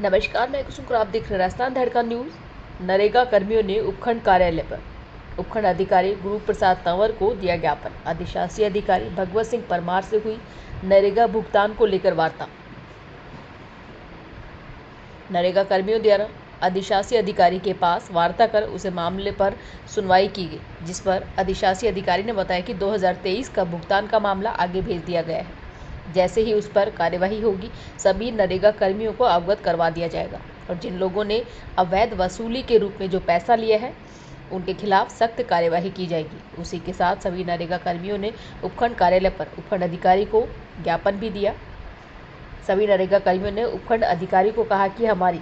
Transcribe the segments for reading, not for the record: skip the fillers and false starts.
नमस्कार, मैं कुसुम और आप देख रहे हैं राजस्थान धड़का न्यूज। नरेगा कर्मियों ने उपखंड कार्यालय पर उपखंड अधिकारी गुरु प्रसाद तंवर को दिया ज्ञापन। अधिशासी अधिकारी भगवत सिंह परमार से हुई नरेगा भुगतान को लेकर वार्ता। नरेगा कर्मियों द्वारा अधिशासी अधिकारी के पास वार्ता कर उसे मामले पर सुनवाई की गई, जिस पर अधिशासी अधिकारी ने बताया कि 2023 का भुगतान का मामला आगे भेज दिया गया है। जैसे ही उस पर कार्यवाही होगी, सभी नरेगा कर्मियों को अवगत करवा दिया जाएगा और जिन लोगों ने अवैध वसूली के रूप में जो पैसा लिया है, उनके खिलाफ सख्त कार्यवाही की जाएगी। उसी के साथ सभी नरेगा कर्मियों ने उपखंड कार्यालय पर उपखंड अधिकारी को ज्ञापन भी दिया। सभी नरेगा कर्मियों ने उपखंड अधिकारी को कहा कि हमारी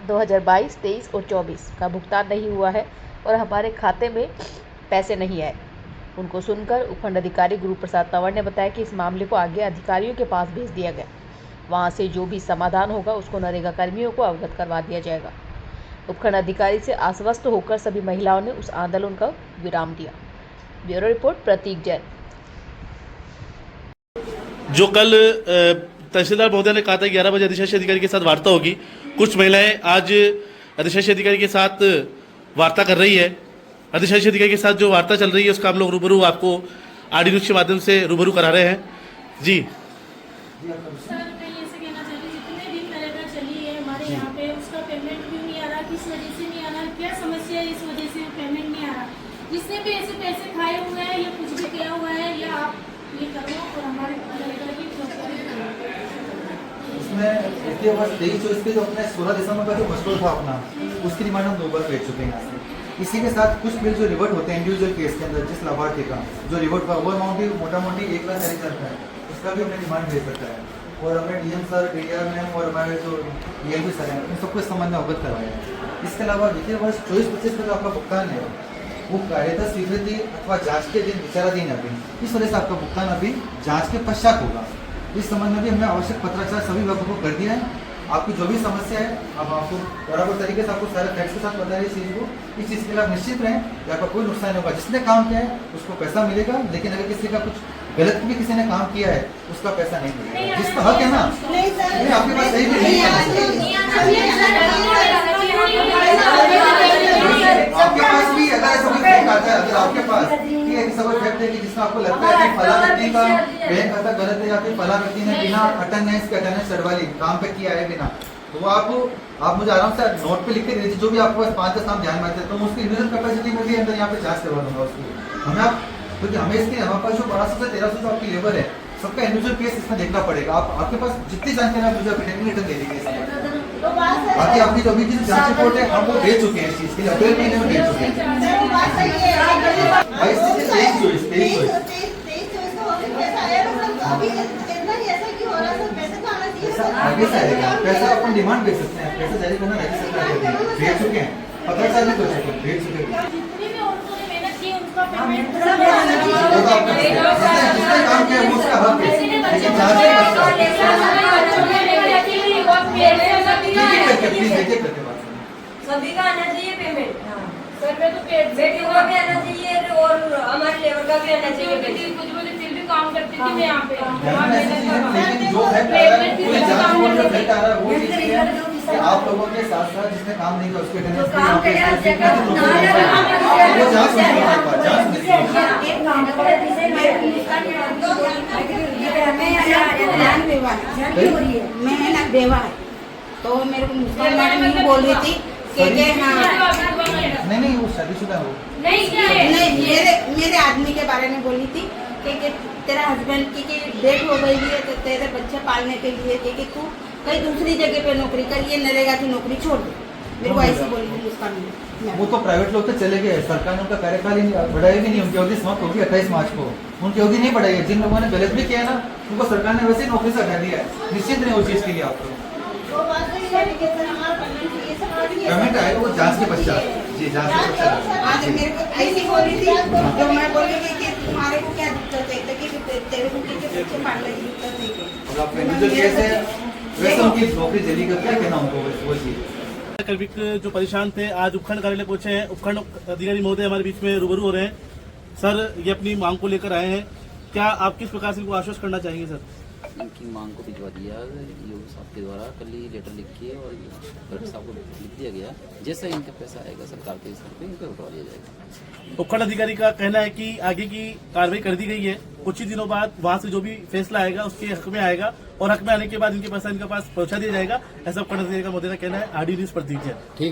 2022, 23 और 24 का भुगतान नहीं हुआ है और हमारे खाते में पैसे नहीं आए। उनको सुनकर उपखंड अधिकारी गुरु प्रसाद तंवर ने बताया कि इस मामले को आगे अधिकारियों के पास भेज दिया गया। वहां से जो भी समाधान होगा उसको नरेगा कर्मियों को अवगत करवा दिया जाएगा। उपखंड अधिकारी से आश्वस्त होकर सभी महिलाओं ने उस आंदोलन का विराम दिया। ब्यूरो रिपोर्ट, प्रतीक जैन। जो कल तहसीलदार महोदय ने कहा था 11 बजे अधिशासी अधिकारी के साथ वार्ता होगी, कुछ महिलाएं आज अधिशासी अधिकारी के साथ वार्ता कर रही है। अधिशासी अधिकारी के साथ जो वार्ता चल रही है उसका हम लोग रूबरू आपको ऑडियो न्यूज के माध्यम से रूबरू करा रहे हैं। जी सर, मैं ये से कहना चाहती हूँ, जितने दिन नरेगा चली है हमारे यहाँ पे, उसका पेमेंट क्यों नहीं आ रहा, किस वजह से नहीं आ रहा, क्या समस्या है, इस वजह से पेमेंट नहीं आ रहा। जिसने भी ऐसे पैसे खाए हुए हैं या कुछ भी किया हुआ है, या आप ये करो और हमारे नरेगा की इसमें इसके वर्ष 23-24 के जो अपने 16 दिसंबर का जो मसला था अपना, उसकी डिमांड हम 2 बार भेज चुके हैं यहाँ से। इसी के साथ कुछ बिल जो रिवर्ट होते हैं इंडिविजुअल केस के अंदर, जिस लाभार्थी का जो रिवर्ट का वो अमाउंट भी मोटा मोटी 1,40,000 का है, उसका भी हमने डिमांड भेज सकता है। और हमने डीएम सर, डीआर मैम और हमारे जो डीएलपी सर हैं, उन सबको इस संबंध में अवगत करवाया है। इसके अलावा वित्तीय वर्ष 24-25 का जो आपका भुगतान है, वो कार्यता स्वीकृति अथवा जाँच के दिन विचाराधीन है अभी, इस वजह से आपका भुगतान अभी जाँच के पश्चात होगा। इस संबंध में भी हमने आवश्यक पत्राचार सभी विभागों को कर दिया है। आपकी जो भी समस्या है, अब आपको बराबर तरीके से आपको सारे फैक्ट्स के साथ बताया इस चीज़ को, इस चीज़ के लिए आप निश्चित रहें कि आपका कोई नुकसान नहीं होगा। जिसने काम किया है उसको पैसा मिलेगा, लेकिन अगर किसी का कुछ गलत भी किसी ने काम किया है उसका पैसा नहीं मिलेगा। जिसका हक है ना, नहीं आपके पास सही भी नहीं है, आपके पास भी अगर ऐसा कोई फैक्ट आता है, अगर आपके पास ठीक है ऐसा कोई फैक्ट है कि जिसमें आपको लगता है कि फला व्यक्ति का बैंक खाता गलत है या फिर फला व्यक्ति ने बिना अटेंडेंस के अटेंडेंस चढ़वाली काम पे किया है बिना, तो वो आप मुझे आराम से नोट पे लिख के दे दीजिए, जो भी आपको 5-10 नाम ध्यान में आते हैं, तो उसकी इंडिविजुअल कैपेसिटी में भी अंदर यहाँ पे जांच करवा दूंगा उसकी। हमें आप क्योंकि हमें इसके हमारे पास जो 1200 से 1300 जो आपकी लेबर है, सबका इंडिविजुअल केस इसमें देखना पड़ेगा। आपके पास जितनी जानकारी आप मुझे रिटर्न दे दीजिए इसमें। बाकी आपकी जो अभी की जांच रिपोर्ट है हम वो दे चुके हैं, इस चीज के लिए अप्रैल महीने में दे चुके हैं। आगे से आएगा पैसा, अपन डिमांड भेज सकते हैं, पैसा जारी करना राज्य सरकार भेज चुके हैं, पत्राचार भी कर चुके हैं, भेज चुके हैं। जितनी भी औरतों ने मेहनत की उनका पेमेंट जिसने काम किया वो उसका हक है, लेकिन जांच सभी का आना चाहिए पेमेंट। सर, मैं तो बेटियों का भी आना चाहिए और हमारे लेबर का भी आना चाहिए। बेटी कुछ बोले फिर भी काम करती थी मैं यहाँ पे। लेकिन जो फैक्ट आ रहा है पूरी जांच रिपोर्ट में फैक्ट आ रहा है वो चीज है कि आप लोगों के साथ साथ जिसने काम नहीं किया उसके अटेंडेंस भी काम करे हर जगह वो जांच नहीं हो पाता, जांच नहीं मैं ना देवा है, तो मेरे को मुस्कान मैडम ये बोल रही थी कि हाँ नहीं वो शादीशुदा हो नहीं, मेरे आदमी के बारे में बोली थी कि तेरा हस्बैंड की डेथ हो गई है, तो तेरे बच्चे पालने के लिए कि तू कहीं दूसरी जगह पे नौकरी कर, ये नरेगा की नौकरी छोड़ दे। मेरे को ऐसी बोली थी मुस्कान मैडम। वो तो प्राइवेट लोग तो चले गए, सरकार ने उनका कार्यकाल ही बढ़ाई भी नहीं, उनकी अवधि समाप्त होगी 28 मार्च को, उनकी अवधि नहीं बढ़ाई है। जिन लोगों ने गलत भी किया है ना, उनको सरकार ने वैसे ही नौकरी से हटा दिया है। निश्चित नहीं उस चीज के लिए आप लोग पेमेंट आएगा वो जांच के पश्चात। जी जांच के पश्चात। आज मेरे को ऐसी बोली थी, तो मैं बोली कि तुम्हारे को क्या दिक्कत है, कि तेरे को बच्चे पालने की दिक्कत है कि आप इंडिविजुअल कैसे वैसे उनकी नौकरी जल्दी करते हैं ना उनको वो चीज। कर्मिक जो परेशान थे आज उपखंड कार्यालय पहुंचे हैं। उपखंड अधिकारी महोदय हमारे बीच में रूबरू हो रहे हैं। सर, ये अपनी मांग को लेकर आए हैं, क्या आप किस प्रकार से इनको आश्वस्त करना चाहेंगे सर? इनकी मांग को भिजवा दिया योग साहब के द्वारा। कल ही लेटर लिख के और कलेक्टर साहब को लिख दिया गया। जैसा इनका पैसा आएगा सरकार के स्तर पे इनको लौटा दिया जाएगा। उपखंड अधिकारी का कहना है कि आगे की कार्रवाई कर दी गई है, कुछ ही दिनों बाद वहां से जो भी फैसला आएगा उसके हक में आएगा और हक में आने के बाद इनके पैसा इनके पास पहुंचा दिया जाएगा। ऐसा उपखंड अधिकारी का मोदी का कहना है। आरडी न्यूज प्रतीक है। ठीक है।